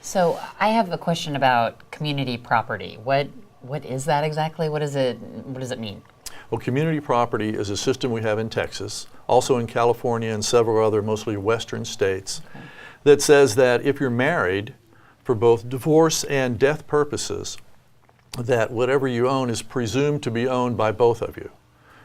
So I have a question about community property. What is that exactly? What does it mean? Well, community property is a system we have in Texas, also in California and several other mostly western states, that says that if you're married for both divorce and death purposes, that whatever you own is presumed to be owned by both of you.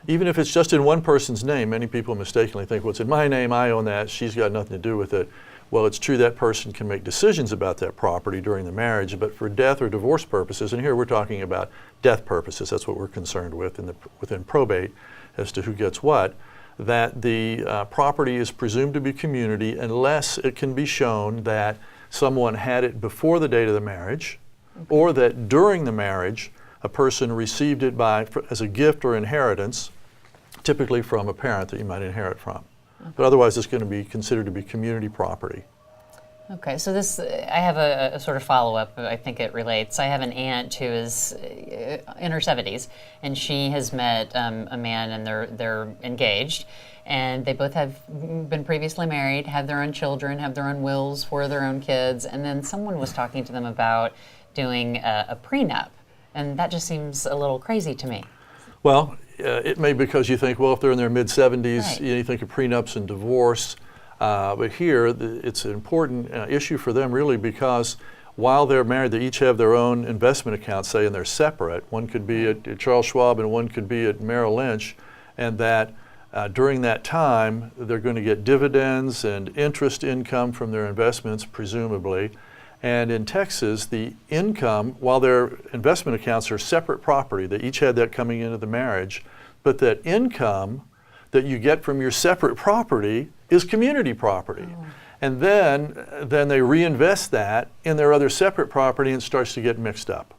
Even if it's just in one person's name, many people mistakenly think, well, it's in my name, I own that, she's got nothing to do with it. Well, it's true that person can make decisions about that property during the marriage, but for death or divorce purposes, and here we're talking about death purposes, that's what we're concerned with within probate as to who gets what, that the property is presumed to be community unless it can be shown that someone had it before the date of the marriage, or that during the marriage a person received it as a gift or inheritance, typically from a parent that you might inherit from. But otherwise it's going to be considered to be community property. Okay, so I have a sort of follow-up, I think it relates. I have an aunt who is in her 70s, and she has met a man, and they're engaged, and they both have been previously married, have their own children, have their own wills for their own kids, and then someone was talking to them about doing a prenup, and that just seems a little crazy to me. Well, it may be because you think, well, if they're in their mid-70s, right, you think of prenups and divorce. But here, it's an important issue for them really because while they're married, they each have their own investment accounts, say, and they're separate. One could be at Charles Schwab and one could be at Merrill Lynch, and that during that time, they're going to get dividends and interest income from their investments, presumably. And in Texas, the income, while their investment accounts are separate property, they each had that coming into the marriage, but that income that you get from your separate property is community property. Oh. And then they reinvest that in their other separate property and it starts to get mixed up.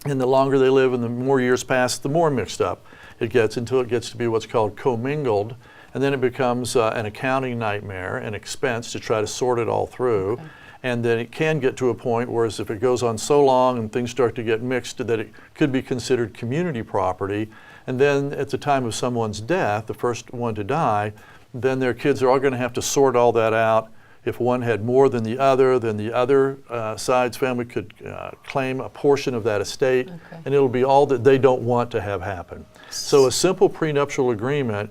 And the longer they live and the more years pass, the more mixed up it gets until it gets to be what's called commingled. And then it becomes an accounting nightmare, an expense to try to sort it all through. Okay. And then it can get to a point where if it goes on so long and things start to get mixed that it could be considered community property. And then at the time of someone's death, the first one to die, then their kids are all going to have to sort all that out. If one had more than the other side's family could claim a portion of that estate, okay, and it'll be all that they don't want to have happen. So a simple prenuptial agreement,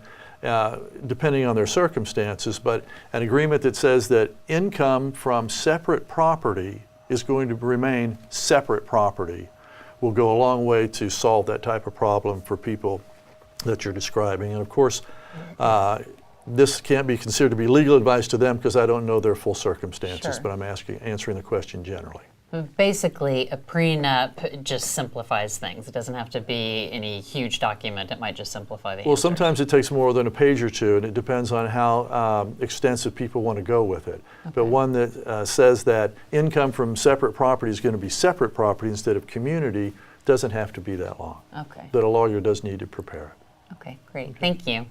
depending on their circumstances, but an agreement that says that income from separate property is going to remain separate property will go a long way to solve that type of problem for people that you're describing. And of course, this can't be considered to be legal advice to them because I don't know their full circumstances, sure, but I'm answering the question generally. Basically, a prenup just simplifies things. It doesn't have to be any huge document. It might just simplify the answer. Well, sometimes it takes more than a page or two, and it depends on how extensive people want to go with it. Okay. But one that says that income from separate property is going to be separate property instead of community doesn't have to be that long. Okay. But a lawyer does need to prepare it. Okay, great. Okay. Thank you.